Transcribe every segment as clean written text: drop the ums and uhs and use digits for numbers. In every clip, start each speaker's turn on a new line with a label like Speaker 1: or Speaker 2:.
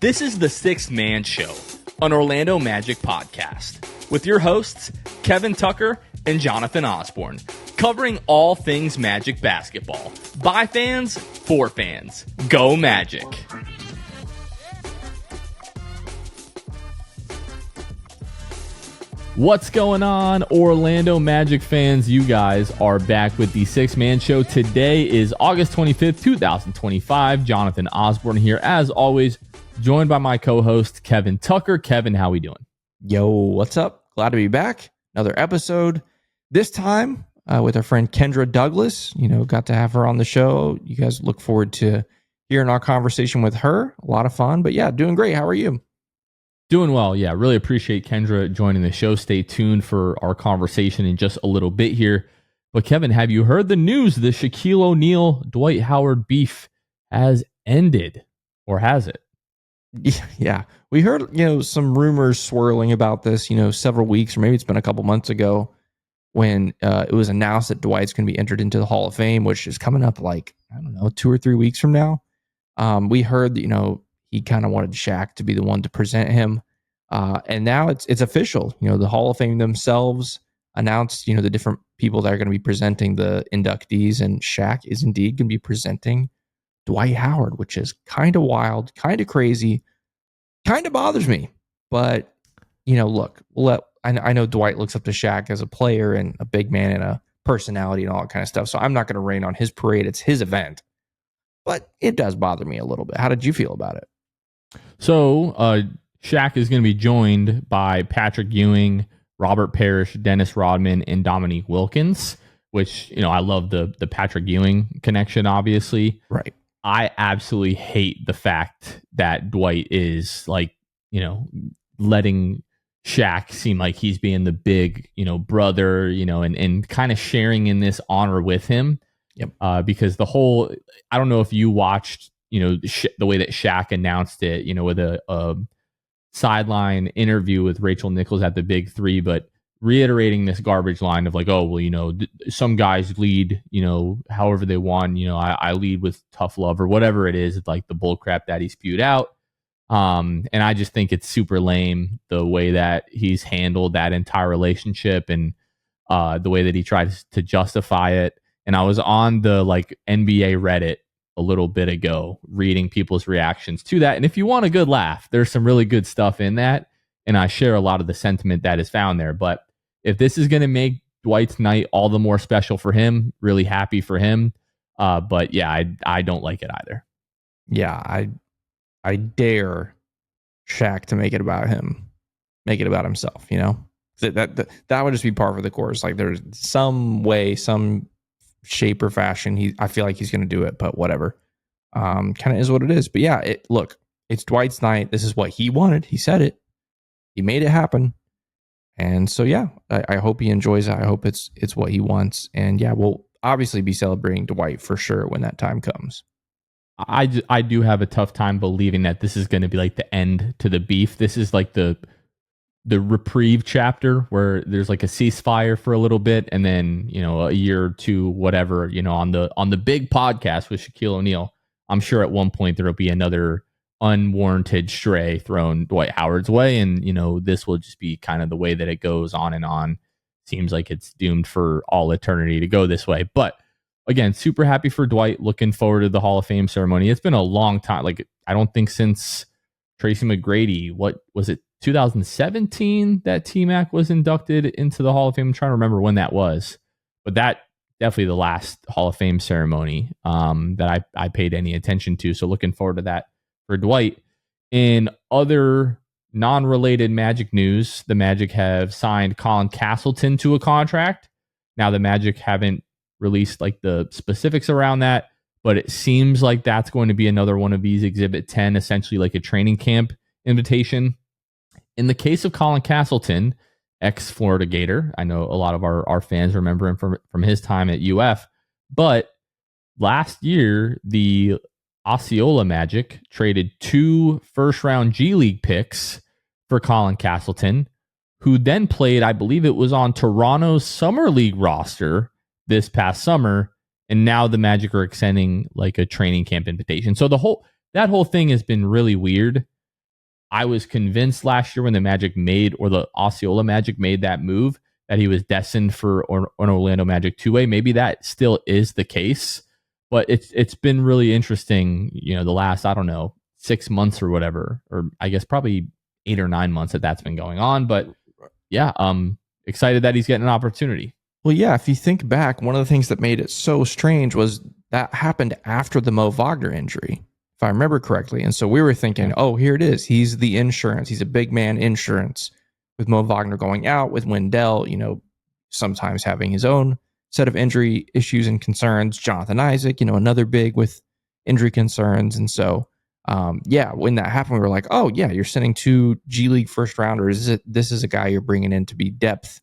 Speaker 1: This is the Sixth Man Show, an Orlando Magic podcast, with your hosts, Kevin Tucker and Jonathan Osborne, covering all things Magic basketball. By fans, for fans. Go Magic! What's going on, Orlando Magic fans? You guys are back with the Sixth Man Show. Today is August 25th, 2025. Jonathan Osborne here, as always, joined by my co-host, Kevin Tucker. Kevin, how we doing?
Speaker 2: Yo, what's up? Glad to be back. Another episode. This time with our friend Kendra Douglas. Got to have her on the show. You guys look forward to hearing our conversation with her. A lot of fun. But yeah, doing great. How are you?
Speaker 1: Doing well. Yeah, really appreciate Kendra joining the show. Stay tuned for our conversation in just a little bit here. But Kevin, have you heard the news? The Shaquille O'Neal, Dwight Howard beef has ended, or has it?
Speaker 2: Yeah, we heard, some rumors swirling about this, several weeks, or maybe it's been a couple months ago when it was announced that Dwight's going to be entered into the Hall of Fame, which is coming up 2 or 3 weeks from now. We heard that, he kind of wanted Shaq to be the one to present him. And now it's official. The Hall of Fame themselves announced, the different people that are going to be presenting the inductees, and Shaq is indeed going to be presenting Dwight Howard, which is kind of wild, kind of crazy, kind of bothers me. But, look, I know Dwight looks up to Shaq as a player and a big man and a personality and all that kind of stuff. So I'm not going to rain on his parade. It's his event. But it does bother me a little bit. How did you feel about it?
Speaker 1: So Shaq is going to be joined by Patrick Ewing, Robert Parrish, Dennis Rodman, and Dominique Wilkins, which, I love the Patrick Ewing connection, obviously.
Speaker 2: Right.
Speaker 1: I absolutely hate the fact that Dwight is letting Shaq seem like he's being the big, brother, and kind of sharing in this honor with him.
Speaker 2: Yep.
Speaker 1: Because I don't know if you watched, the way that Shaq announced it, with a sideline interview with Rachel Nichols at the Big Three, but reiterating this garbage line of some guys lead, however they want, I lead with tough love or whatever it is. It's like the bull crap that he spewed out. And I just think it's super lame the way that he's handled that entire relationship and the way that he tries to justify it. And I was on the NBA Reddit a little bit ago reading people's reactions to that. And if you want a good laugh, there's some really good stuff in that. And I share a lot of the sentiment that is found there. But if this is going to make Dwight's night all the more special for him, really happy for him. But yeah, I don't like it either.
Speaker 2: Yeah, I dare Shaq to make it about him, make it about himself. That would just be par for the course. There's some way, some shape or fashion, I feel like he's going to do it, but whatever. Kind of is what it is. But yeah, look, it's Dwight's night. This is what he wanted. He said it. He made it happen. And so yeah, I hope he enjoys it. I hope it's what he wants. And yeah, we'll obviously be celebrating Dwight for sure when that time comes.
Speaker 1: I do have a tough time believing that this is going to be the end to the beef. This is the reprieve chapter where there's a ceasefire for a little bit, and then a year or two, whatever, on the big podcast with Shaquille O'Neal, I'm sure at one point there'll be another unwarranted stray thrown Dwight Howard's way, and this will just be kind of the way that it goes on and on. Seems like it's doomed for all eternity to go this way. But again, super happy for Dwight. Looking forward to the Hall of Fame ceremony. It's been a long time. I don't think since Tracy McGrady, what was it, 2017 that T-Mac was inducted into the Hall of Fame. I'm trying to remember when that was, but that definitely the last Hall of Fame ceremony that I paid any attention to. So looking forward to that for Dwight. In other non-related Magic news, the Magic have signed Colin Castleton to a contract. Now the Magic haven't released the specifics around that, but it seems like that's going to be another one of these Exhibit 10, essentially a training camp invitation. In the case of Colin Castleton, ex-Florida Gator, I know a lot of our fans remember him from his time at UF, but last year, the Osceola Magic traded 2 first-round G League picks for Colin Castleton, who then played, I believe it was on Toronto's Summer League roster this past summer, and now the Magic are extending a training camp invitation. So that whole thing has been really weird. I was convinced last year when the Magic made, or the Osceola Magic made that move, that he was destined for an Orlando Magic two-way. Maybe that still is the case, but it's been really interesting, the last, I don't know, 6 months or whatever, or I guess probably 8 or 9 months that's been going on. But yeah, excited that he's getting an opportunity.
Speaker 2: Well, yeah, if you think back, one of the things that made it so strange was that happened after the Mo Wagner injury, if I remember correctly. And so we were thinking, oh, here it is. He's the insurance. He's a big man insurance, with Mo Wagner going out, with Wendell, sometimes having his own set of injury issues and concerns. Jonathan Isaac, another big with injury concerns. And so, when that happened, we were like, oh, yeah, you're sending 2 G League first rounders. This is a guy you're bringing in to be depth,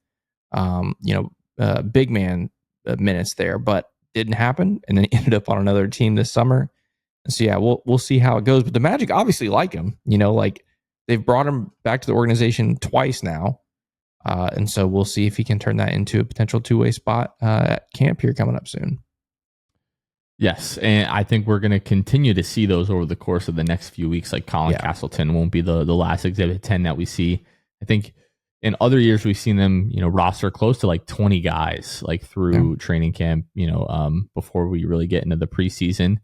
Speaker 2: big man minutes there, but didn't happen. And then he ended up on another team this summer. And so, yeah, we'll see how it goes. But the Magic obviously like him, they've brought him back to the organization twice now. And so we'll see if he can turn that into a potential two-way spot at camp here coming up soon.
Speaker 1: Yes, and I think we're going to continue to see those over the course of the next few weeks. Like Colin Castleton won't be the last Exhibit 10 that we see. I think in other years we've seen them, roster close to like 20 guys, like through training camp, before we really get into the preseason.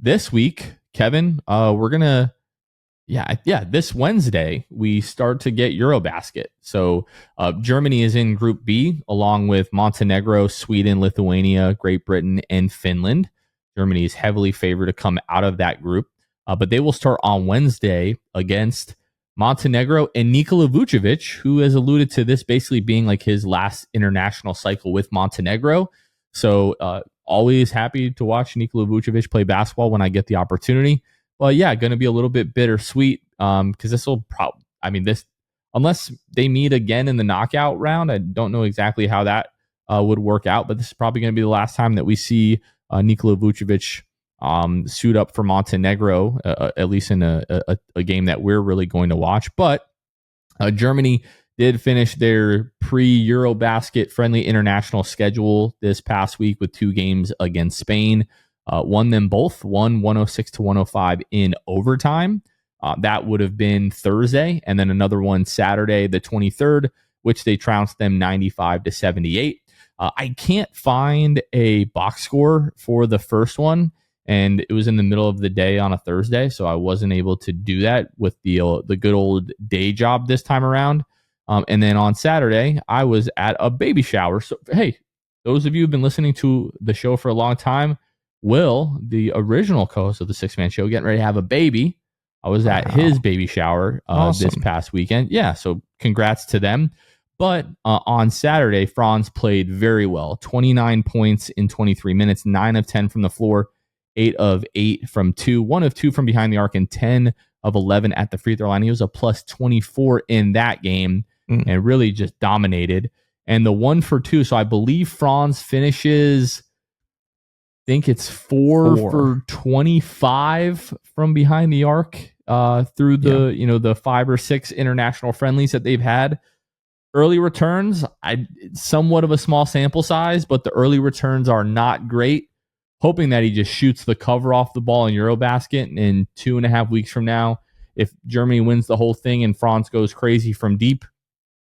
Speaker 1: This week, Kevin, we're going to, this Wednesday, we start to get Eurobasket. So Germany is in Group B, along with Montenegro, Sweden, Lithuania, Great Britain, and Finland. Germany is heavily favored to come out of that group. But they will start on Wednesday against Montenegro and Nikola Vucevic, who has alluded to this basically being like his last international cycle with Montenegro. So always happy to watch Nikola Vucevic play basketball when I get the opportunity. Well, yeah, going to be a little bit bittersweet because this will probably, unless they meet again in the knockout round, I don't know exactly how that would work out, but this is probably going to be the last time that we see Nikola Vucevic suit up for Montenegro, at least in a game that we're really going to watch. But Germany did finish their pre-Eurobasket friendly international schedule this past week with 2 games against Spain. Won them both, won 106-105 in overtime. That would have been Thursday, and then another one Saturday, the 23rd, which they trounced them 95-78. I can't find a box score for the first one, and it was in the middle of the day on a Thursday, so I wasn't able to do that with the good old day job this time around. And then on Saturday, I was at a baby shower. So, hey, those of you who've been listening to the show for a long time, Will, the original co-host of the Six Man Show, getting ready to have a baby. I was at his baby shower this past weekend. Yeah, so congrats to them. But on Saturday, Franz played very well. 29 points in 23 minutes, 9 of 10 from the floor, 8 of 8 from 2, 1 of 2 from behind the arc, and 10 of 11 at the free throw line. He was a plus 24 in that game and really just dominated. And the 1 for 2, so I believe Franz finishes... I think it's 4 for 25 from behind the arc through the 5 or 6 international friendlies that they've had. Early returns, somewhat of a small sample size, but the early returns are not great. Hoping that he just shoots the cover off the ball in Eurobasket. In 2.5 weeks from now, if Germany wins the whole thing and Franz goes crazy from deep,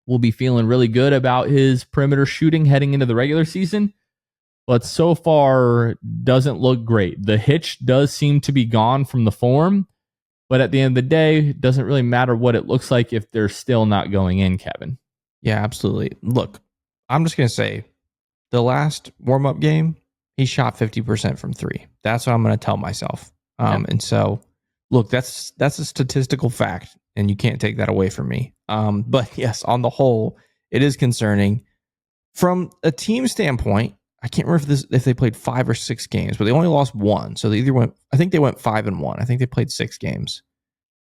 Speaker 1: we'll be feeling really good about his perimeter shooting heading into the regular season. But so far, doesn't look great. The hitch does seem to be gone from the form, but at the end of the day, it doesn't really matter what it looks like if they're still not going in, Kevin.
Speaker 2: Yeah, absolutely. Look, I'm just going to say, the last warm-up game, he shot 50% from 3. That's what I'm going to tell myself. And so, look, that's a statistical fact, and you can't take that away from me. But yes, on the whole, it is concerning. From a team standpoint, I can't remember if they played 5 or 6 games, but they only lost 1. So they went 5-1. I think they played 6 games.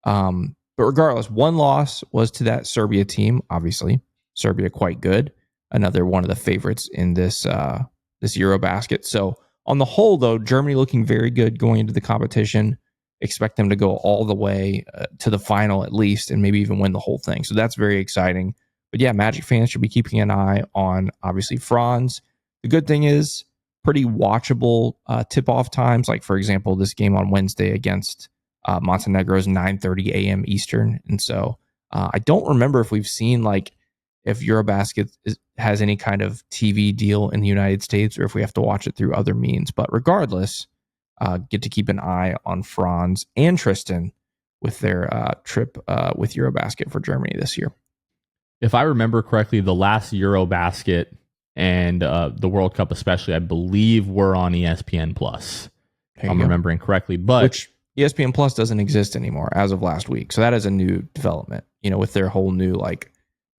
Speaker 2: But regardless, 1 loss was to that Serbia team. Obviously, Serbia quite good. Another one of the favorites in this Eurobasket. So on the whole, though, Germany looking very good going into the competition. Expect them to go all the way to the final at least, and maybe even win the whole thing. So that's very exciting. But yeah, Magic fans should be keeping an eye on obviously Franz. The good thing is pretty watchable tip-off times. Like, for example, this game on Wednesday against Montenegro's 9:30 a.m. Eastern. And so I don't remember if we've seen like if Eurobasket has any kind of TV deal in the United States or if we have to watch it through other means. But regardless, get to keep an eye on Franz and Tristan with their trip with Eurobasket for Germany this year.
Speaker 1: If I remember correctly, the last Eurobasket and the World Cup especially, I believe were on ESPN Plus. If I'm remembering correctly. But
Speaker 2: which ESPN Plus doesn't exist anymore as of last week. So that is a new development, with their whole new like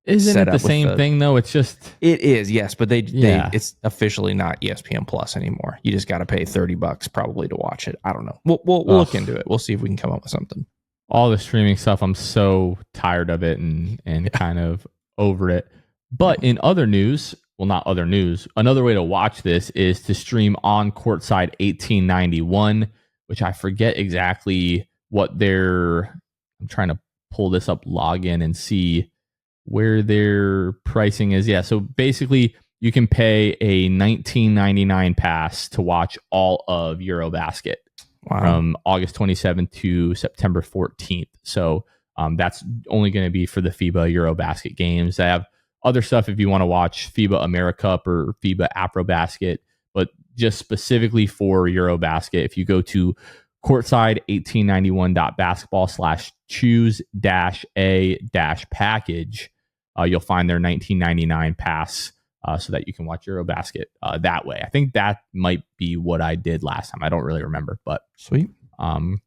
Speaker 1: isn't it the same thing though? It's just
Speaker 2: it is, yes, but they it's officially not ESPN Plus anymore. You just got to pay $30 probably to watch it. I don't know. We'll look into it. We'll see if we can come up with something.
Speaker 1: All the streaming stuff, I'm so tired of it and kind of over it. But in other news, well, not other news, another way to watch this is to stream on Courtside 1891, which I forget exactly what I'm trying to pull this up, log in and see where their pricing is. Yeah, so basically you can pay a $19.99 pass to watch all of Eurobasket from August 27th to September 14th. So that's only going to be for the FIBA Eurobasket games. They have other stuff if you want to watch FIBA AmeriCup or FIBA AfroBasket, but just specifically for Eurobasket, if you go to courtside1891.basketball/choose-a-package, you'll find their $19.99 pass so that you can watch Eurobasket that way. I think that might be what I did last time. I don't really remember, but
Speaker 2: sweet.
Speaker 1: But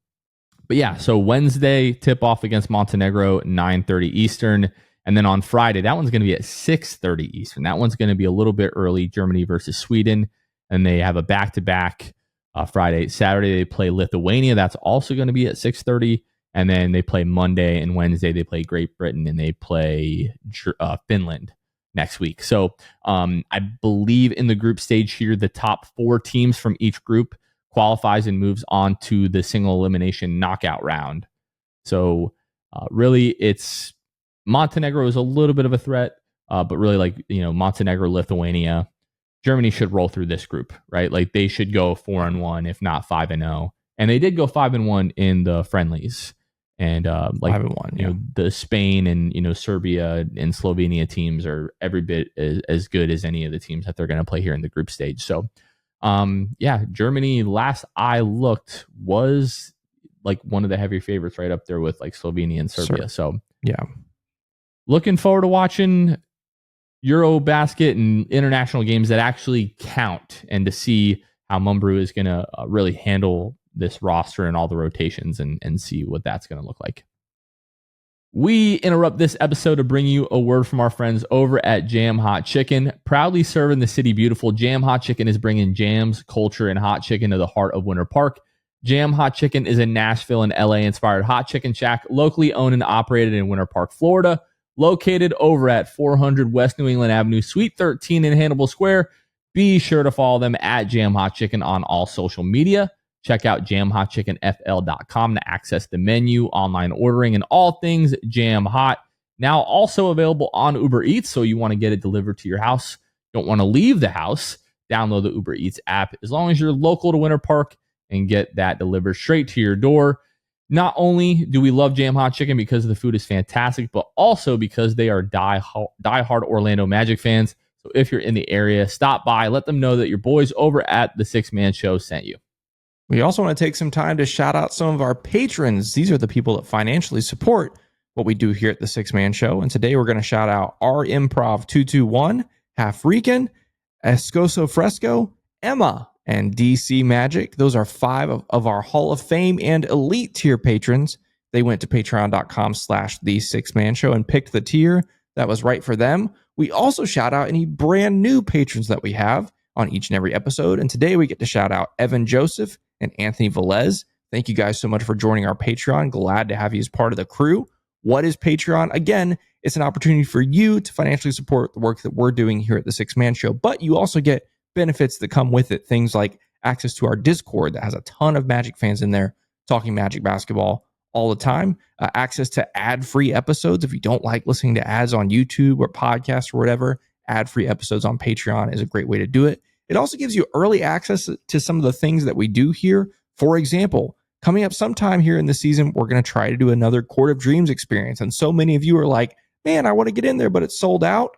Speaker 1: yeah, so Wednesday tip off against Montenegro, 9:30 Eastern. And then on Friday, that one's going to be at 6:30 Eastern. That one's going to be a little bit early, Germany versus Sweden. And they have a back-to-back Friday. Saturday, they play Lithuania. That's also going to be at 6:30. And then they play Monday and Wednesday, they play Great Britain and they play Finland next week. So I believe in the group stage here, the top 4 teams from each group qualifies and moves on to the single elimination knockout round. So really, it's Montenegro is a little bit of a threat, but really Montenegro, Lithuania, Germany should roll through this group, right? Like they should go 4-1, if not 5-0. And they did go 5-1 in the friendlies. And 5-1, the Spain and Serbia and Slovenia teams are every bit as good as any of the teams that they're going to play here in the group stage. So Germany, last I looked, was like one of the heavy favorites, right up there with like Slovenia and Serbia. So looking forward to watching Eurobasket and international games that actually count, and to see how Mumbrú is going to really handle this roster and all the rotations and see what that's going to look like. We interrupt this episode to bring you a word from our friends over at Jam Hot Chicken. Proudly serving the city beautiful, Jam Hot Chicken is bringing jams, culture, and hot chicken to the heart of Winter Park. Jam Hot Chicken is a Nashville and LA inspired hot chicken shack, locally owned and operated in Winter Park, Florida. Located over at 400 West New England Avenue, Suite 13 in Hannibal Square. Be sure to follow them at Jam Hot Chicken on all social media. Check out jamhotchickenfl.com to access the menu, online ordering, and all things Jam Hot. Now also available on Uber Eats, so you want to get it delivered to your house. Don't want to leave the house, download the Uber Eats app as long as you're local to Winter Park and get that delivered straight to your door. Not only do we love Jam Hot Chicken because the food is fantastic, but also because they are diehard Orlando Magic fans. So if you're in the area, stop by, let them know that your boys over at the Six Man Show sent you.
Speaker 2: We also want to take some time to shout out some of our patrons. These are the people that financially support what we do here at the Six Man Show. And today we're going to shout out R Improv 221, Half Rican, Escoso Fresco, Emma, and DC Magic. Those are 5 of our Hall of Fame and elite tier patrons. They went to patreon.com/the Six Man Show and picked the tier that was right for them. We also shout out any brand new patrons that we have on each and every episode. And today we get to shout out Evan Joseph and Anthony Velez. Thank you guys so much for joining our Patreon. Glad to have you as part of the crew. What is Patreon? Again, it's an opportunity for you to financially support the work that we're doing here at the Six Man Show, but you also get benefits that come with it. Things like access to our Discord that has a ton of Magic fans in there talking Magic basketball all the time. Access to ad-free episodes. If you don't like listening to ads on YouTube or podcasts or whatever, ad-free episodes on Patreon is a great way to do it. It also gives you early access to some of the things that we do here. For example, coming up sometime here in the season, we're going to try to do another Court of Dreams experience. And so many of you are like, man, I want to get in there, but it's sold out.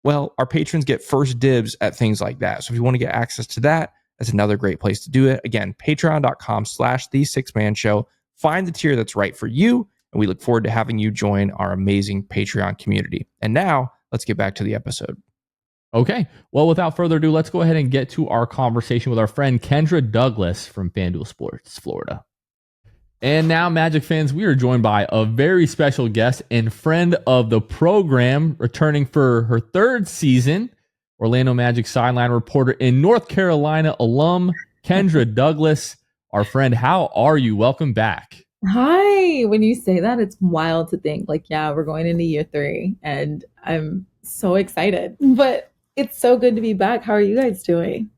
Speaker 2: Well, our patrons get first dibs at things like that. So if you want to get access to that, that's another great place to do it. Again, patreon.com/the6man show. Find the tier that's right for you. And we look forward to having you join our amazing Patreon community. And now let's get back to the episode.
Speaker 1: Okay. Well, without further ado, let's go ahead and get to our conversation with our friend Kendra Douglas from FanDuel Sports Florida. And now, Magic fans, we are joined by a very special guest and friend of the program, returning for her third season, Orlando Magic sideline reporter and North Carolina alum, Kendra Douglas. Our friend, how are you? Welcome back.
Speaker 3: Hi. When you say that, it's wild to think like, yeah, we're going into year 3 and I'm so excited, but it's so good to be back. How are you guys doing?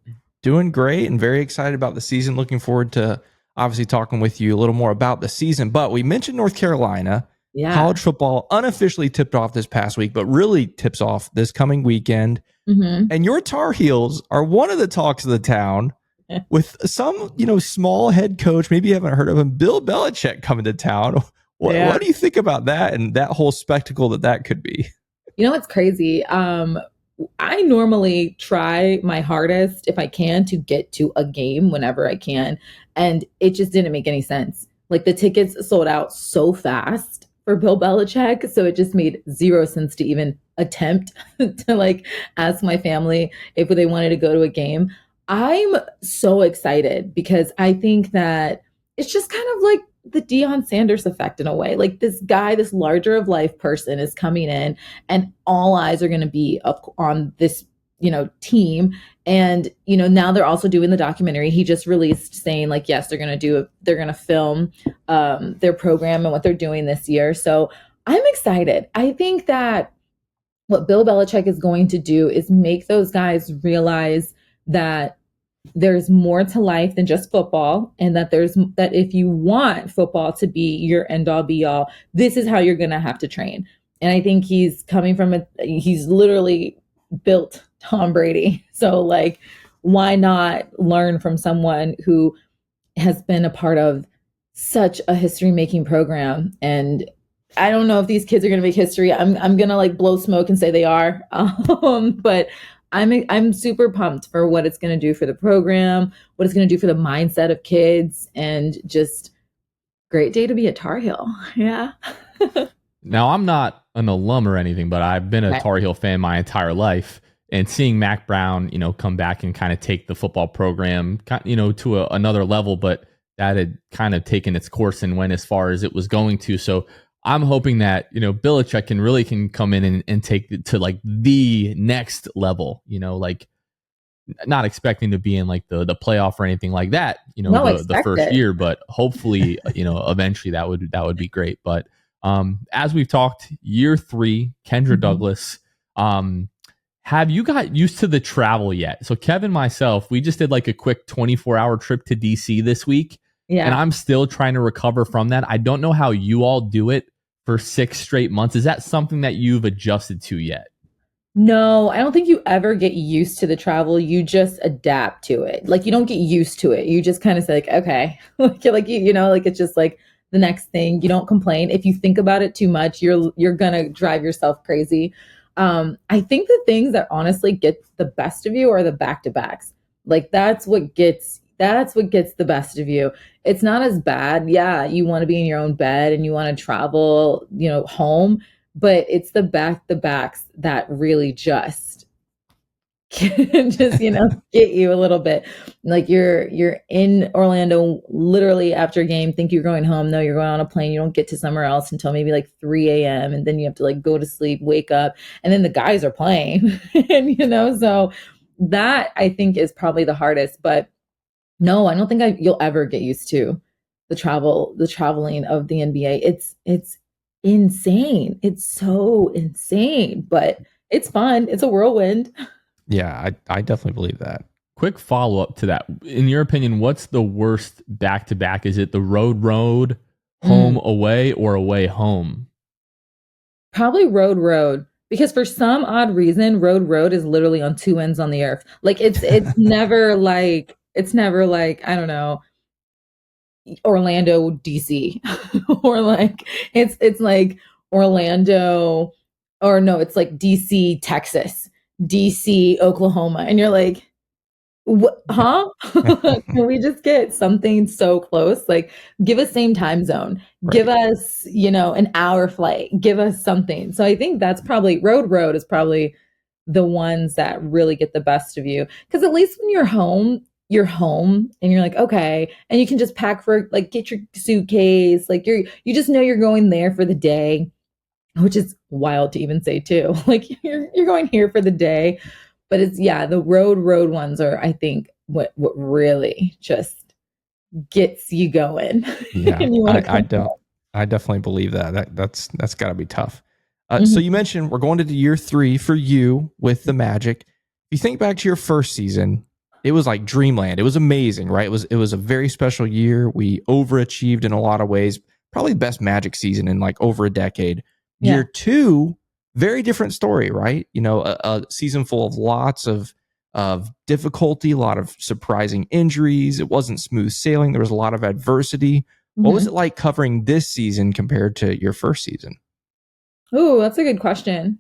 Speaker 2: Doing great and very excited about the season. Looking forward to obviously talking with you a little more about the season. But we mentioned North Carolina.
Speaker 3: Yeah.
Speaker 2: College football unofficially tipped off this past week, but really tips off this coming weekend.
Speaker 3: Mm-hmm.
Speaker 2: And your Tar Heels are one of the talks of the town with some, small head coach. Maybe you haven't heard of him, Bill Belichick, coming to town. What do you think about that and that whole spectacle that could be?
Speaker 3: You know, it's crazy. I normally try my hardest if I can to get to a game whenever I can. And it just didn't make any sense. Like the tickets sold out so fast for Bill Belichick. So it just made zero sense to even attempt to like ask my family if they wanted to go to a game. I'm so excited because I think that it's just kind of like the Deion Sanders effect in a way. Like this guy, this larger of life person is coming in and all eyes are going to be up on this, team. And, now they're also doing the documentary. He just released saying like, yes, they're going to film their program and what they're doing this year. So I'm excited. I think that what Bill Belichick is going to do is make those guys realize that there's more to life than just football, and that if you want football to be your end all be all, this is how you're going to have to train. And I think he's he's literally built Tom Brady. So like, why not learn from someone who has been a part of such a history making program? And I don't know if these kids are going to make history. I'm going to like blow smoke and say they are. But I'm super pumped for what it's going to do for the program, what it's going to do for the mindset of kids, and just great day to be a Tar Heel. Yeah.
Speaker 1: Now, I'm not an alum or anything, but I've been a Tar Heel fan my entire life. And seeing Mac Brown, come back and kind of take the football program, to another level, but that had kind of taken its course and went as far as it was going to. So I'm hoping that, Belichick can come in and take it to like the next level, like not expecting to be in like the playoff or anything like that, the first year, but hopefully, eventually that would be great. But as we've talked, year 3, Kendra Douglas, have you got used to the travel yet? So Kevin, myself, we just did like a quick 24-hour trip to DC this week. Yeah. And I'm still trying to recover from that. I don't know how you all do it for 6 straight months. Is that something that you've adjusted to yet?
Speaker 3: No, I don't think you ever get used to the travel. You just adapt to it. Like you don't get used to it. You just kind of say like, okay, like it's just like the next thing. You don't complain. If you think about it too much, you're gonna drive yourself crazy. I think the things that honestly get the best of you are the back-to-backs. Like that's what gets the best of you. It's not as bad. Yeah, you want to be in your own bed and you want to travel, home, but it's the back-to-backs that really just can just, get you a little bit. Like you're in Orlando literally after a game, think you're going home. No, you're going on a plane. You don't get to somewhere else until maybe like 3 a.m. And then you have to like go to sleep, wake up, and then the guys are playing. And so that I think is probably the hardest. But no, I don't think you'll ever get used to the traveling of the NBA. It's insane. It's so insane, but it's fun. It's a whirlwind.
Speaker 2: Yeah, I definitely believe that.
Speaker 1: Quick follow-up to that. In your opinion, what's the worst back-to-back? Is it the road, home, away, or away, home?
Speaker 3: Probably road. Because for some odd reason, road is literally on 2 ends on the earth. Like it's never like, I don't know. Orlando, DC, or like it's like Orlando, or no, it's like DC, Texas, DC, Oklahoma, and you're like, what, huh? Can we just get something so close? Like, give us same time zone, give
Speaker 2: Right.
Speaker 3: us, an hour flight, give us something. So I think that's probably road is probably the ones that really get the best of you. Because at least when you're home and you're like, okay, and you can just pack for like get your suitcase, like you just know you're going there for the day, which is wild to even say too. Like you're going here for the day, but it's yeah, the road ones are I think what really just gets you going.
Speaker 2: Yeah,
Speaker 3: And you want to
Speaker 2: I
Speaker 3: come back.
Speaker 2: don't. I definitely believe that. That's got to be tough. So
Speaker 3: Mhm.
Speaker 2: you mentioned we're going to year 3 for you with the Magic. If you think back to your first season, it was like dreamland. It was amazing, right? It was a very special year. We overachieved in a lot of ways. Probably the best Magic season in like over a decade. Year
Speaker 3: Yeah.
Speaker 2: 2, very different story, right? A season full of lots of difficulty, a lot of surprising injuries. It wasn't smooth sailing. There was a lot of adversity. What was
Speaker 3: Mhm.
Speaker 2: it like covering this season compared to your first season?
Speaker 3: Oh, that's a good question.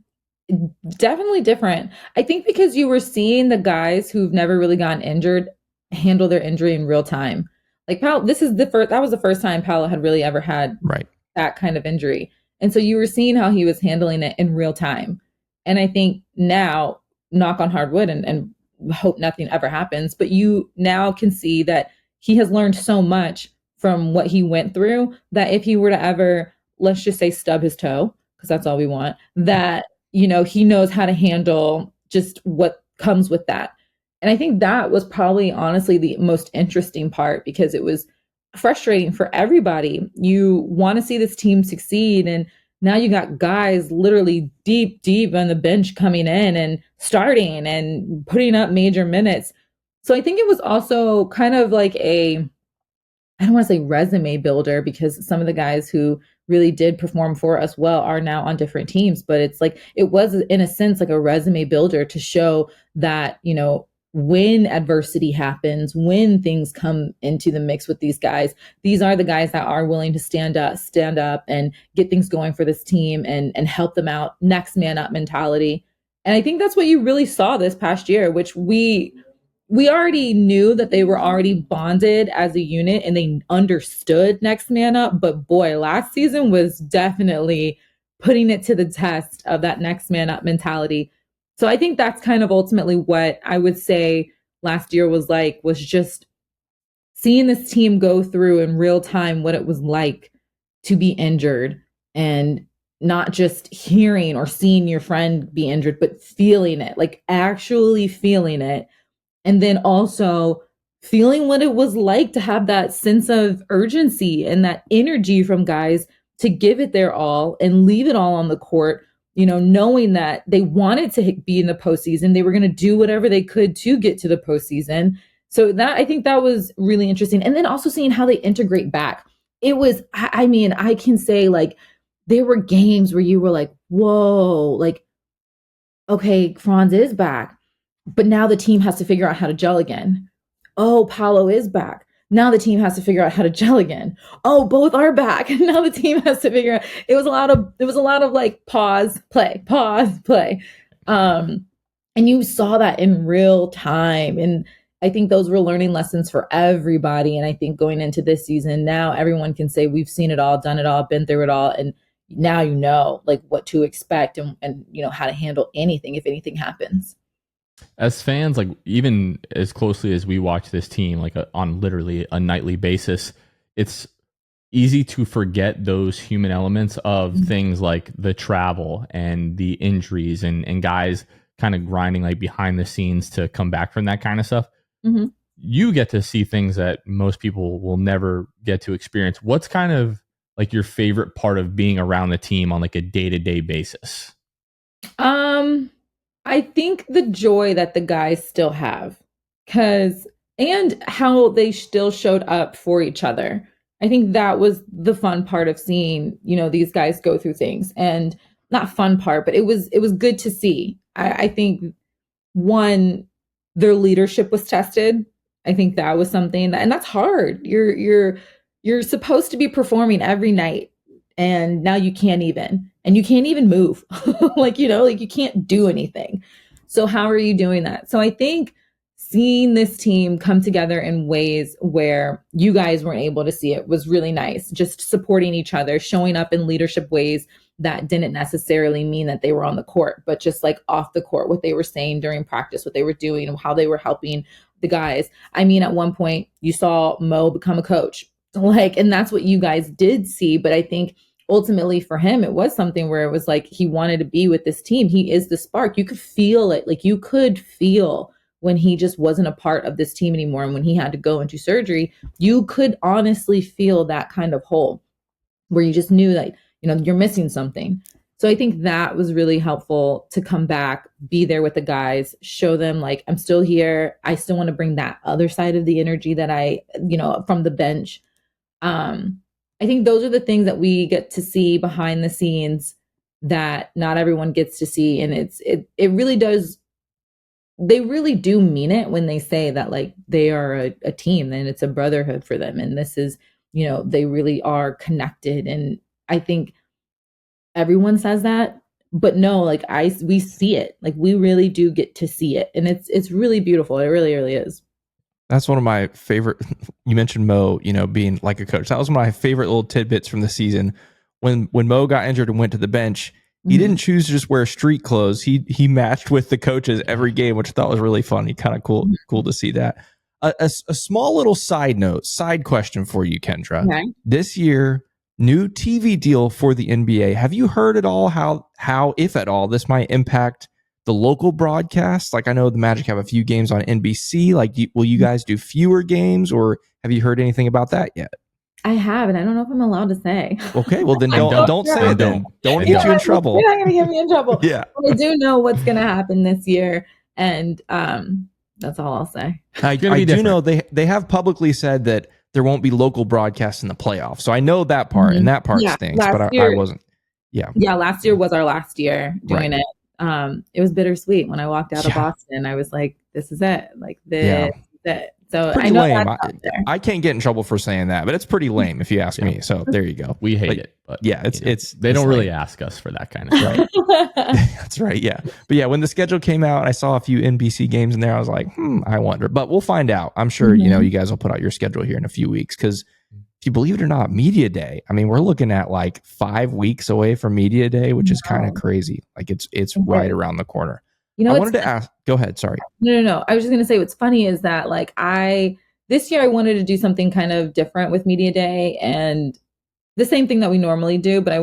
Speaker 3: Definitely different. I think because you were seeing the guys who've never really gotten injured handle their injury in real time. Like Paolo, that was the first time Paolo had really ever had
Speaker 2: Right.
Speaker 3: that kind of injury. And so you were seeing how he was handling it in real time. And I think now, knock on hardwood and hope nothing ever happens, but you now can see that he has learned so much from what he went through that if he were to ever, let's just say, stub his toe, because that's all we want, that, he knows how to handle just what comes with that. And I think that was probably honestly the most interesting part because it was frustrating for everybody. You want to see this team succeed, and now you got guys literally deep on the bench coming in and starting and putting up major minutes. So I think it was also kind of like I don't want to say resume builder because some of the guys who really did perform for us well are now on different teams, but it's like it was in a sense like a resume builder to show that, when adversity happens, when things come into the mix with these guys, these are the guys that are willing to stand up and get things going for this team and help them out, next man up mentality. And I think that's what you really saw this past year, which we already knew that they were already bonded as a unit and they understood next man up. But boy, last season was definitely putting it to the test of that next man up mentality. So I think that's kind of ultimately what I would say last year was just seeing this team go through in real time what it was like to be injured and not just hearing or seeing your friend be injured, but feeling it, like actually feeling it, and then also feeling what it was like to have that sense of urgency and that energy from guys to give it their all and leave it all on the court, knowing that they wanted to be in the postseason. They were going to do whatever they could to get to the postseason. So that I think that was really interesting. And then also seeing how they integrate back. It was, I mean, I can say like there were games where you were like, whoa, like, okay, Franz is back, but now the team has to figure out how to gel again. Oh, Paolo is back. Now the team has to figure out how to gel again. Oh, both are back. Now the team has to figure out. It was a lot of like pause, play. Um, and you saw that in real time. And I think those were learning lessons for everybody. And I think going into this season, now everyone can say we've seen it all, done it all, been through it all. And now you know like what to expect and how to handle anything if anything happens.
Speaker 1: As fans, like even as closely as we watch this team, like on literally a nightly basis, it's easy to forget those human elements of
Speaker 3: Mhm.
Speaker 1: things like the travel and the injuries and guys kind of grinding like behind the scenes to come back from that kind of stuff.
Speaker 3: Mhm.
Speaker 1: You get to see things that most people will never get to experience. What's kind of like your favorite part of being around the team on like a day-to-day basis?
Speaker 3: Um, I think the joy that the guys still have, cause and how they still showed up for each other. I think that was the fun part of seeing, these guys go through things, and not fun part, but it was good to see. I think one, their leadership was tested. I think that was something that, and that's hard. You're you're supposed to be performing every night, and now you can't even, and you can't even move. Like, like you can't do anything. So how are you doing that? So I think seeing this team come together in ways where you guys weren't able to see it was really nice. Just supporting each other, showing up in leadership ways that didn't necessarily mean that they were on the court, but just like off the court, what they were saying during practice, what they were doing, and how they were helping the guys. I mean, at one point you saw Mo become a coach, like, and that's what you guys did see. But I think ultimately for him, it was something where it was like he wanted to be with this team. He is the spark. You could feel it. Like you could feel when he just wasn't a part of this team anymore. And when he had to go into surgery, you could honestly feel that kind of hole where you just knew that, you're missing something. So I think that was really helpful to come back, be there with the guys, show them like, I'm still here. I still want to bring that other side of the energy that from the bench. I think those are the things that we get to see behind the scenes that not everyone gets to see. And it really does. They really do mean it when they say that like they are a team and it's a brotherhood for them. And this is, they really are connected. And I think everyone says that, but no, like we see it, like we really do get to see it. And it's really beautiful. It really, really is.
Speaker 2: That's one of my favorite. You mentioned Mo, being like a coach. That was one of my favorite little tidbits from the season. When Mo got injured and went to the bench, he didn't choose to just wear street clothes. He matched with the coaches every game, which I thought was really funny. Kind of cool to see that. A small little side question for you, Kendra.
Speaker 3: Okay.
Speaker 2: This year, new TV deal for the NBA. Have you heard at all how, if at all, this might impact the local broadcasts? Like I know the Magic have a few games on NBC. Like, will you guys do fewer games, or have you heard anything about that yet?
Speaker 3: I have, and I don't know if I'm allowed to say.
Speaker 2: Okay, well then don't say it. Then don't get you in trouble.
Speaker 3: You're not going to get me in trouble.
Speaker 2: Yeah,
Speaker 3: but I do know what's going to happen this year, and that's all I'll say.
Speaker 2: I do know they have publicly said that there won't be local broadcasts in the playoffs. So I know that part, and that part stinks. But I wasn't. Yeah.
Speaker 3: Last year was our last year doing it. It was bittersweet when I walked out of Boston. I was like, "This is it. Like this is it." So
Speaker 2: pretty
Speaker 3: I know
Speaker 2: lame. I can't get in trouble for saying that, but it's pretty lame if you ask me. So there you go.
Speaker 1: We hate it, but
Speaker 2: yeah,
Speaker 1: they don't really ask us for that kind of stuff.
Speaker 2: That's right. Yeah, but yeah, when the schedule came out, I saw a few NBC games in there. I was like, I wonder, but we'll find out. I'm sure you guys will put out your schedule here in a few weeks because if you believe it or not, Media Day. I mean, we're looking at like 5 weeks away from Media Day, which is kind of crazy. Like it's right around the corner. I wanted to ask. Go ahead. Sorry.
Speaker 3: No. I was just going to say what's funny is that like this year I wanted to do something kind of different with Media Day and the same thing that we normally do, but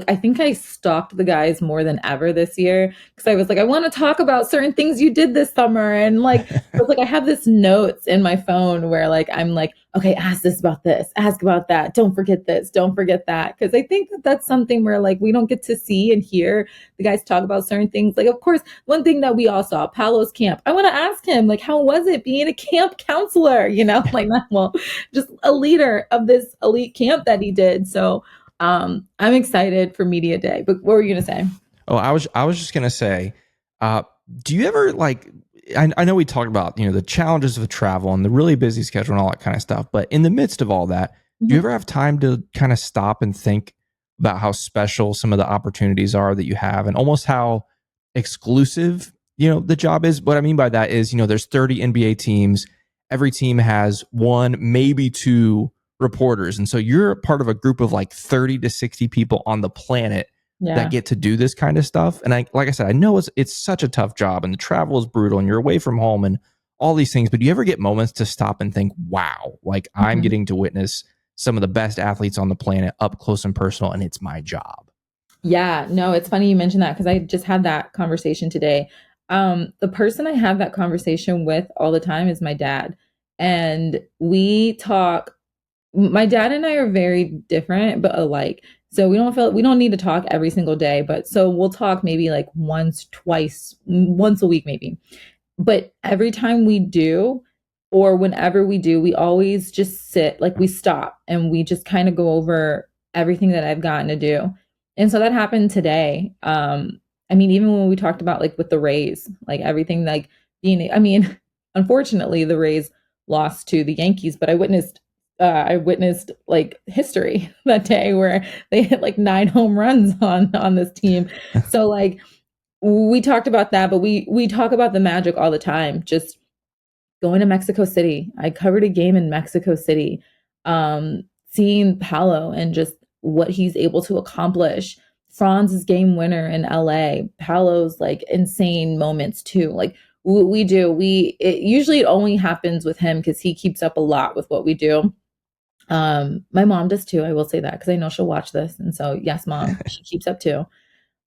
Speaker 3: I think I stalked the guys more than ever this year because I was like, I want to talk about certain things you did this summer, and like I was like, I have this notes in my phone where like I'm like, okay, ask this about this, ask about that, don't forget this, don't forget that, because I think that's something where like we don't get to see and hear the guys talk about certain things. Like, of course, one thing that we all saw, Paolo's camp. I want to ask him like, how was it being a camp counselor? Like not just a leader of this elite camp that he did. So I'm excited for Media Day. But what were you gonna say?
Speaker 2: Oh, I was just gonna say, do you ever like? I know we talked about the challenges of travel and the really busy schedule and all that kind of stuff. But in the midst of all that, do you ever have time to kind of stop and think about how special some of the opportunities are that you have, and almost how exclusive the job is? What I mean by that is there's 30 NBA teams. Every team has one, maybe two reporters. And so you're part of a group of like 30 to 60 people on the planet that get to do this kind of stuff. And like I said, I know it's such a tough job and the travel is brutal and you're away from home and all these things, but do you ever get moments to stop and think, wow, like I'm getting to witness some of the best athletes on the planet up close and personal, and it's my job?
Speaker 3: Yeah, no, it's funny you mentioned that because I just had that conversation today. The person I have that conversation with all the time is my dad. And we talk. My dad and I are very different, but alike. So we don't need to talk every single day, but so we'll talk maybe like once a week, maybe. But every time we do, or whenever we do, we always just sit, like we stop and we just kind of go over everything that I've gotten to do. And so that happened today. I mean, even when we talked about like with the Rays, like everything, like unfortunately the Rays lost to the Yankees, but I witnessed I witnessed like history that day where they hit like 9 home runs on this team. So like we talked about that, but we talk about the Magic all the time. Just going to Mexico City. I covered a game in Mexico City. Seeing Paolo and just what he's able to accomplish. Franz's game winner in LA. Paolo's like insane moments too. Like we do. Usually it only happens with him because he keeps up a lot with what we do. My mom does too. I will say that because I know she'll watch this, and so yes, mom, she keeps up too.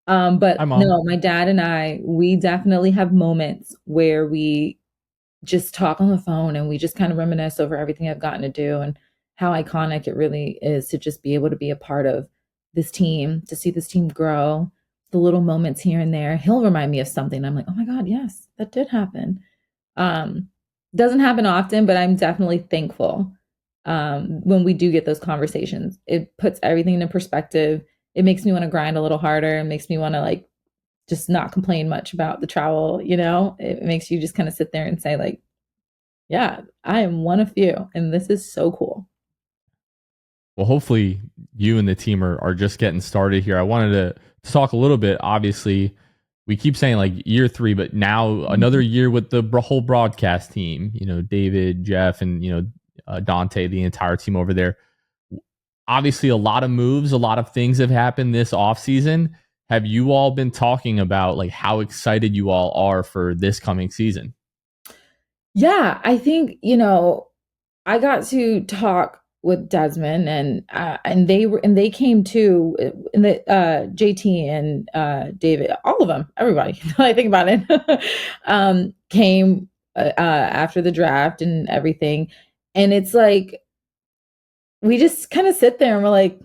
Speaker 3: But
Speaker 1: Hi, Mom.
Speaker 3: no, my dad and I, we definitely have moments where we just talk on the phone and we just kind of reminisce over everything I've gotten to do and how iconic it really is to just be able to be a part of this team, to see this team grow, the little moments here and there. He'll remind me of something. I'm like, oh my God, yes, that did happen. Um, doesn't happen often, but I'm definitely thankful when we do get those conversations. It puts everything into perspective. It makes me want to grind a little harder. It makes me want to like just not complain much about the travel, it makes you just kind of sit there and say like, yeah, I am one of few and this is so cool.
Speaker 1: Well, hopefully you and the team are just getting started here. I wanted to talk a little bit. Obviously, we keep saying like year 3, but now another year with the whole broadcast team, David, Jeff, and, Dante, the entire team over there. Obviously, a lot of moves, a lot of things have happened this offseason. Have you all been talking about like how excited you all are for this coming season?
Speaker 3: Yeah, I think, I got to talk with Desmond and they came too, and the JT and David, all of them, everybody. I think about it, came after the draft and everything, and it's like we just kind of sit there and we're like,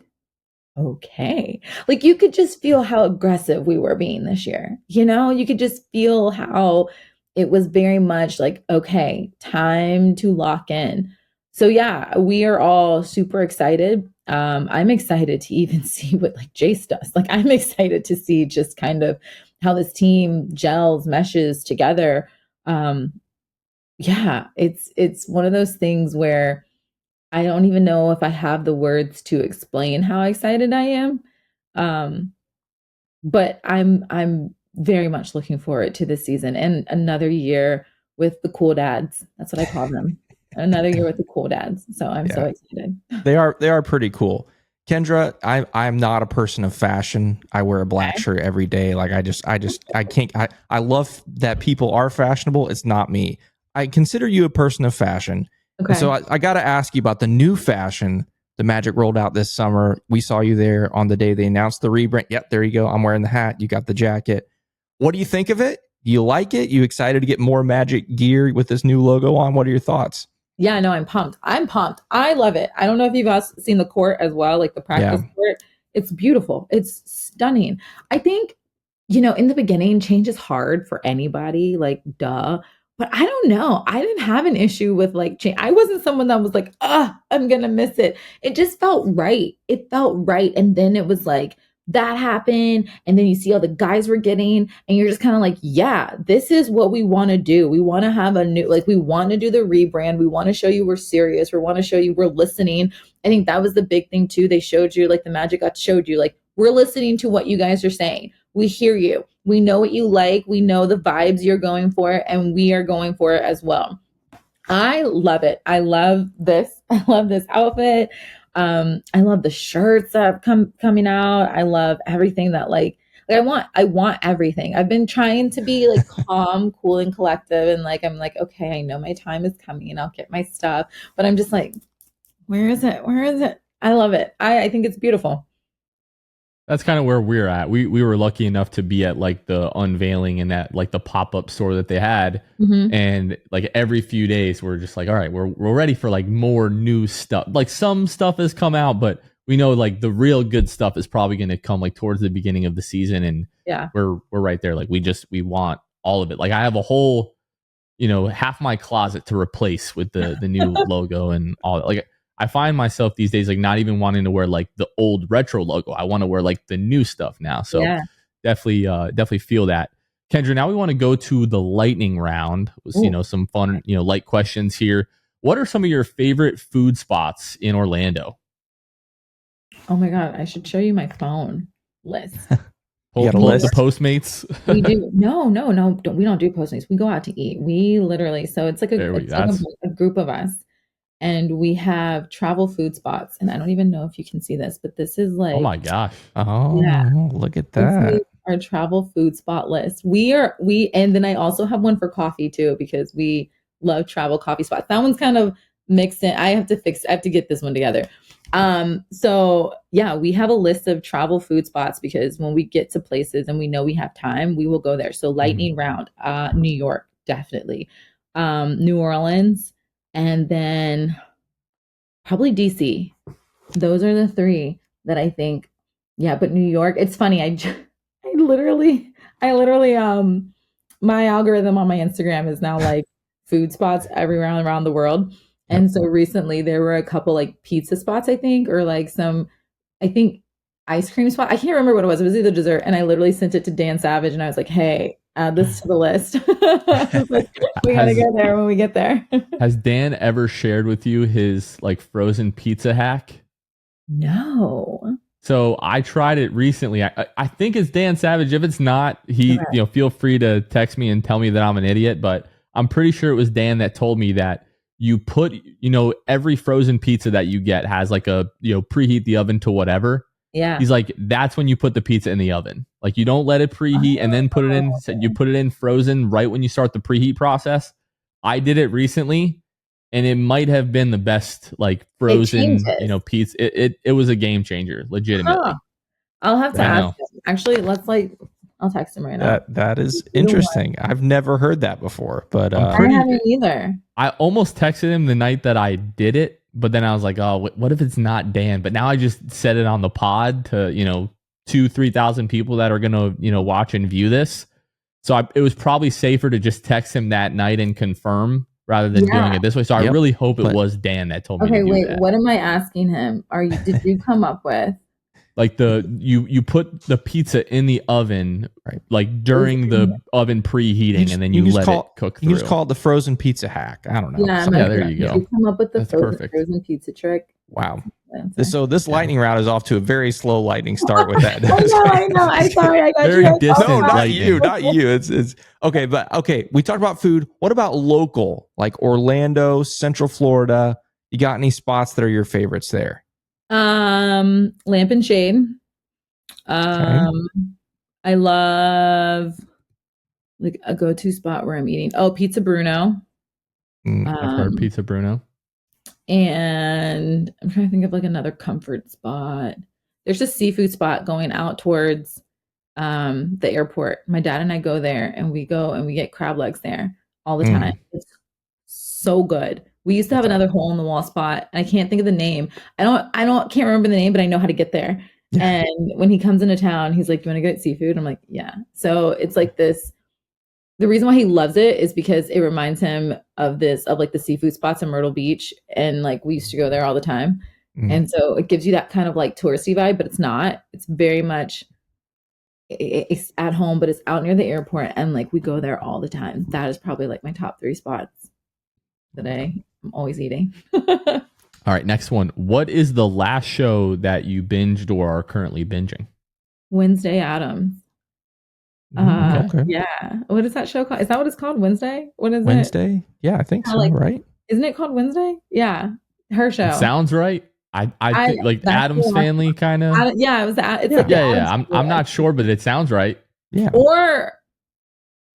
Speaker 3: okay. Like you could just feel how aggressive we were being this year. You could just feel how it was very much like, okay, time to lock in. So yeah, we are all super excited. I'm excited to even see what like Jace does. Like I'm excited to see just kind of how this team gels, meshes together. Yeah, it's one of those things where I don't even know if I have the words to explain how excited I am. Um, but I'm very much looking forward to this season and another year with the cool dads. That's what I call them. Another year with the cool dads. So I'm so excited.
Speaker 2: They are pretty cool. Kendra, I'm not a person of fashion. I wear a black shirt every day. Like I can't. I love that people are fashionable. It's not me. I consider you a person of fashion.
Speaker 3: Okay.
Speaker 2: And so I got to ask you about the new fashion the Magic rolled out this summer. We saw you there on the day they announced the rebrand. Yep, there you go. I'm wearing the hat. You got the jacket. What do you think of it? Do you like it? You excited to get more Magic gear with this new logo on? What are your thoughts?
Speaker 3: Yeah, no, I'm pumped. I'm pumped. I love it. I don't know if you've guys seen the court as well, like the practice court. It's beautiful. It's stunning. I think, in the beginning, change is hard for anybody, like duh. But I don't know. I didn't have an issue with like change. I wasn't someone that was like, I'm gonna miss it. It just felt right. It felt right. And then it was like that happened. And then you see all the guys we're getting, and you're just kind of like, yeah, this is what we want to do. We want to have a new, like, we want to do the rebrand. We want to show you we're serious. We want to show you we're listening. I think that was the big thing too. They showed you, like the Magic got showed you, like, we're listening to what you guys are saying. We hear you. We know what you like. We know the vibes you're going for, and we are going for it as well. I love it. I love this. I love this outfit. I love the shirts that have coming out. I love everything that like I want everything. I've been trying to be like calm, cool, and collective, and like I'm like, okay, I know my time is coming. I'll get my stuff, but I'm just like, where is it? Where is it? I love it. I think it's beautiful.
Speaker 1: That's kind of where we're at. We were lucky enough to be at like the unveiling and that like the pop-up store that they had.
Speaker 3: Mm-hmm.
Speaker 1: And like every few days we're just like, all right, we're ready for like more new stuff. Like some stuff has come out, but we know like the real good stuff is probably going to come like towards the beginning of the season. And
Speaker 3: yeah,
Speaker 1: we're right there. Like we want all of it. Like I have a whole, half my closet to replace with the new logo and all. Like I find myself these days like not even wanting to wear like the old retro logo. I want to wear like the new stuff now. So definitely feel that. Kendra, now we want to go to the lightning round. It was, some fun, light questions here. what are some of your favorite food spots in Orlando?
Speaker 3: Oh my God, I should show you my phone list.
Speaker 2: You got a
Speaker 1: Pull up
Speaker 2: list?
Speaker 1: the Postmates.
Speaker 3: We do no, we don't do Postmates. We go out to eat. We literally so it's like a group of us, and we have travel food spots. And I don't even know if you can see this, but this is like
Speaker 1: Oh my gosh!
Speaker 2: Oh,
Speaker 3: yeah,
Speaker 2: look at
Speaker 3: this
Speaker 2: that.
Speaker 3: is our travel food spot list. And then I also have one for coffee too because we love travel coffee spots. That one's kind of mixed in. I have to get this one together. So yeah, we have a list of travel food spots because when we get to places and we know we have time, we will go there. So lightning round, New York, definitely. New Orleans, and then probably DC. Those are the three that I think. Yeah, but New York, it's funny. I literally, my algorithm on my Instagram is now like food spots everywhere around the world. And so recently there were a couple like pizza spots, I think, or like I think ice cream spot. I can't remember what it was. It was either dessert. And I literally sent it to Dan Savage and I was like, hey, add this to the list. I was like, we gotta get there when we get there.
Speaker 1: Has Dan ever shared with you his like frozen pizza hack?
Speaker 3: No.
Speaker 1: So I tried it recently. I think it's Dan Savage. If it's not, feel free to text me and tell me that I'm an idiot. But I'm pretty sure it was Dan that told me that you put, every frozen pizza that you get has like a, preheat the oven to whatever.
Speaker 3: Yeah.
Speaker 1: He's like, that's when you put the pizza in the oven. Like you don't let it preheat and then put it in. You put it in frozen right when you start the preheat process. I did it recently. And it might have been the best, like frozen, pizza. It was a game changer, legitimately.
Speaker 3: Huh. I'll have to ask him. Actually, I'll text him right now.
Speaker 2: That is interesting. I've never heard that before, but
Speaker 3: I haven't either.
Speaker 1: I almost texted him the night that I did it, but then I was like, oh, what if it's not Dan? But now I just said it on the pod to 2,000-3,000 people that are gonna watch and view this. So it was probably safer to just text him that night and confirm, rather than doing it this way. So I really hope it was Dan that told me to do that.
Speaker 3: Okay, wait, what am I asking him? Did you come up with?
Speaker 1: Like you put the pizza in the oven, right? Like during the oven preheating, and then you let it cook through.
Speaker 2: You just call it the frozen pizza hack. I don't know.
Speaker 3: Yeah, there you go. You come up with the frozen pizza trick.
Speaker 2: Wow. So this lightning round is off to a very slow lightning start with that.
Speaker 3: I know. I'm sorry. I got
Speaker 1: very
Speaker 3: you.
Speaker 1: Distant
Speaker 2: no, not
Speaker 1: lightning.
Speaker 2: you. Not you. It's okay. But okay, we talked about food. What about local, like Orlando, Central Florida? You got any spots that are your favorites there?
Speaker 3: Lamp and Shade. I love like a go-to spot where I'm eating. Oh, Pizza Bruno.
Speaker 1: I've heard Pizza Bruno.
Speaker 3: And I'm trying to think of like another comfort spot. There's a seafood spot going out towards the airport. My dad and I go there and we get crab legs there all the time. It's so good. We used to have another hole in the wall spot. I can't think of the name. Can't remember the name, but I know how to get there. Yeah. And when he comes into town, he's like, "Do you want to get seafood?" I'm like, "Yeah." So it's like this. The reason why he loves it is because it reminds him of like the seafood spots in Myrtle Beach, and like we used to go there all the time. And so it gives you that kind of like touristy vibe, but it's not. It's very much it's at home, but it's out near the airport, and like we go there all the time. That is probably like my top 3 spots that I'm always eating.
Speaker 1: All right, next one. What is the last show that you binged or are currently binging?
Speaker 3: Wednesday Addams.
Speaker 2: Okay.
Speaker 3: Yeah. What is that show called? Is that what it's called? Wednesday? What is
Speaker 2: Wednesday? Yeah, I think so, right?
Speaker 3: Isn't it called Wednesday? Yeah. Her show.
Speaker 1: It sounds right. I think like Addams Family kind of.
Speaker 3: Yeah, it was that. It's
Speaker 1: I'm not sure, but it sounds right.
Speaker 2: Yeah.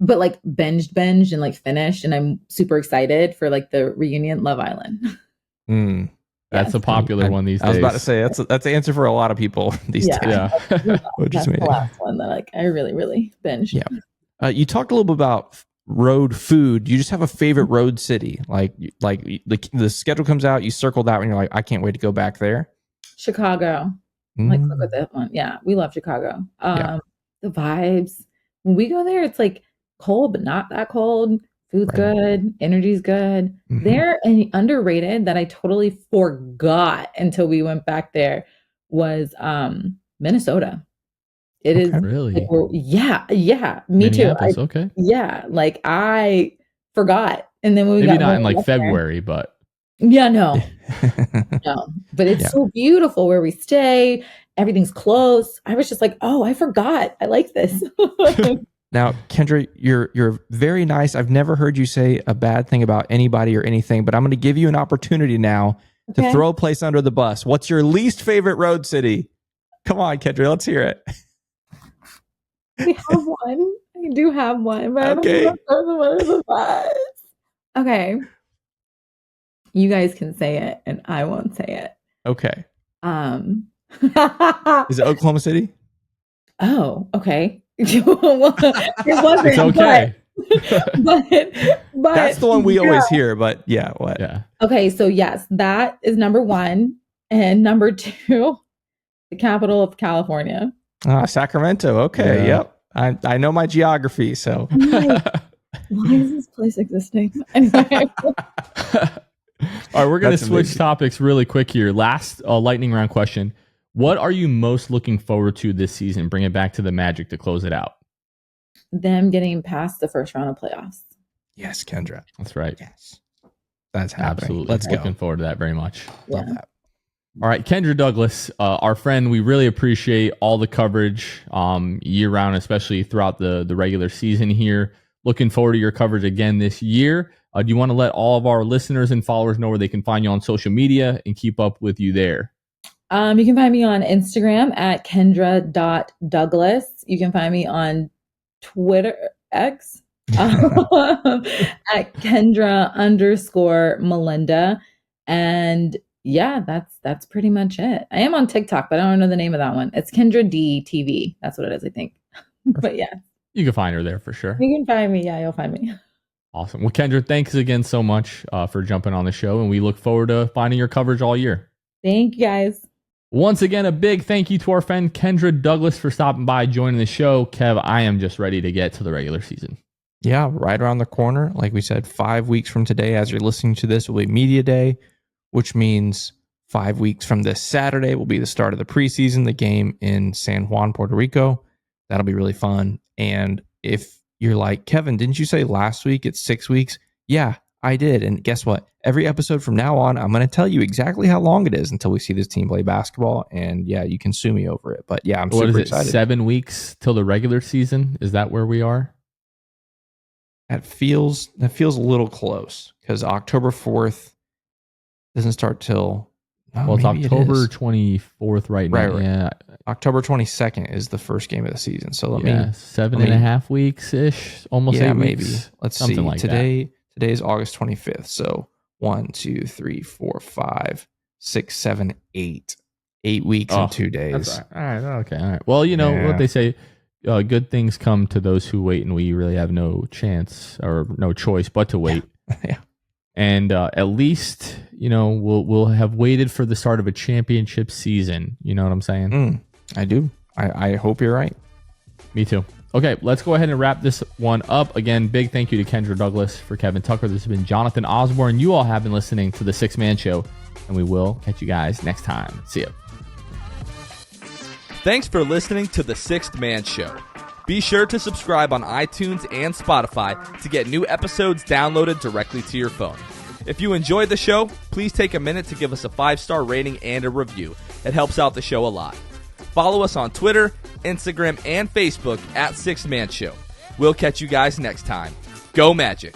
Speaker 3: But like binged and like finished, and I'm super excited for like the reunion Love Island.
Speaker 1: That's a popular one these days.
Speaker 2: I was about to say that's the answer for a lot of people these days.
Speaker 1: Yeah.
Speaker 3: That's the last one that like I really, really binged.
Speaker 2: Yeah. You talked a little bit about road food. Do you just have a favorite road city? Like the schedule comes out, you circle that one, you're like, I can't wait to go back there.
Speaker 3: Chicago. Like look at that one. Yeah, we love Chicago. The vibes. When we go there, it's like cold, but not that cold. Food's good, energy's good. They're underrated that I totally forgot until we went back there was Minnesota. It is
Speaker 1: really
Speaker 3: like, me too.
Speaker 1: Okay.
Speaker 3: Yeah, like I forgot. And then when we
Speaker 1: maybe not in like February, but
Speaker 3: Yeah, no. No. But it's
Speaker 2: Yeah.
Speaker 3: so beautiful where we stay. Everything's close. I was just like, oh, I forgot. I like this.
Speaker 2: Now, Kendra, you're very nice. I've never heard you say a bad thing about anybody or anything, but I'm going to give you an opportunity now to
Speaker 3: Okay.
Speaker 2: throw a place under the bus. What's your least favorite road city? Come on, Kendra, let's hear it.
Speaker 3: We have one. I do have one, but
Speaker 2: Okay.
Speaker 3: I don't throw them under the bus. Okay. You guys can say it, and I won't say it.
Speaker 2: Okay.
Speaker 3: Is
Speaker 2: Is it Oklahoma City?
Speaker 3: Oh, okay. It wasn't.
Speaker 1: It's okay.
Speaker 3: But
Speaker 2: That's the one we always hear, but yeah, what?
Speaker 1: Yeah.
Speaker 3: Okay, so yes, that is number one. And number two, the capital of California.
Speaker 2: Sacramento. Okay.
Speaker 1: Yeah.
Speaker 2: Yep. I know my geography, so
Speaker 3: I'm like, why is this place existing? Anyway.
Speaker 1: All right, we're going to
Speaker 2: That's
Speaker 1: switch
Speaker 2: amazing.
Speaker 1: topics really quick here. Last lightning round question. What are you most looking forward to this season? Bring it back to the Magic to close it out.
Speaker 3: Them getting past the first round of playoffs.
Speaker 2: yes, Kendra.
Speaker 1: That's right.
Speaker 2: Yes. That's happening.
Speaker 1: Absolutely.
Speaker 2: Let's go.
Speaker 1: Looking forward to that very much.
Speaker 2: Love
Speaker 3: Yeah.
Speaker 2: that.
Speaker 1: All right, Kendra Douglas, our friend, we really appreciate all the coverage year round, especially throughout the regular season here. Looking forward to your coverage again this year. Do you want to let all of our listeners and followers know where they can find you on social media and keep up with you there?
Speaker 3: You can find me on Instagram at Kendra.Douglas. You can find me on Twitter, X, at Kendra_Melinda. And yeah, that's pretty much it. I am on TikTok, but I don't know the name of that one. It's Kendra D TV. That's what it is, I think. But yeah,
Speaker 1: You can find her there for sure.
Speaker 3: you can find me. Yeah, you'll find me.
Speaker 1: Awesome. Well, Kendra, thanks again so much for jumping on the show, and we look forward to finding your coverage all year.
Speaker 3: Thank you guys.
Speaker 1: Once again, a big thank you to our friend Kendra Douglas for stopping by, joining the show. Kev, I am just ready to get to the regular season.
Speaker 2: Yeah, right around the corner. Like we said, 5 weeks from today, as you're listening to this, will be media day, which means 5 weeks from this Saturday will be the start of the preseason, the game in San Juan, Puerto Rico. That'll be really fun. And if you're like, Kevin, didn't you say last week it's 6 weeks? Yeah, I did. And guess what? Every episode from now on, I'm going to tell you exactly how long it is until we see this team play basketball. And yeah, you can sue me over it. But yeah, I'm
Speaker 1: What is
Speaker 2: super
Speaker 1: it?
Speaker 2: excited.
Speaker 1: 7 weeks till the regular season? Is that where we are?
Speaker 2: That feels a little close because October 4th doesn't start till
Speaker 1: Well, it's
Speaker 2: maybe it
Speaker 1: October
Speaker 2: is.
Speaker 1: 24th right now.
Speaker 2: Right.
Speaker 1: Yeah.
Speaker 2: October 22nd is the first game of the season. So let
Speaker 1: Yeah,
Speaker 2: me
Speaker 1: 7.5 weeks ish, almost 8
Speaker 2: maybe.
Speaker 1: weeks.
Speaker 2: Let's
Speaker 1: something
Speaker 2: see.
Speaker 1: like that.
Speaker 2: Today is August 25th. So 1, 2, 3, 4, 5, 6, 7, 8. 8 weeks and 2 days.
Speaker 1: That's all right. Okay. All right. Well, you know
Speaker 2: Yeah.
Speaker 1: what they say, good things come to those who wait, and we really have no chance or no choice but to wait.
Speaker 2: Yeah.
Speaker 1: And at least, you know, we'll have waited for the start of a championship season. You know what I'm saying?
Speaker 2: I do. I hope you're right.
Speaker 1: Me too. Okay, let's go ahead and wrap this one up. Again, big thank you to Kendra Douglas. For Kevin Tucker, this has been Jonathan Osborne. You all have been listening to The Sixth Man Show, and we will catch you guys next time. See ya.
Speaker 4: Thanks for listening to The Sixth Man Show. Be sure to subscribe on iTunes and Spotify to get new episodes downloaded directly to your phone. If you enjoyed the show, please take a minute to give us a 5-star rating and a review. It helps out the show a lot. Follow us on Twitter, Instagram, and Facebook at Sixth Man Show. We'll catch you guys next time. Go Magic!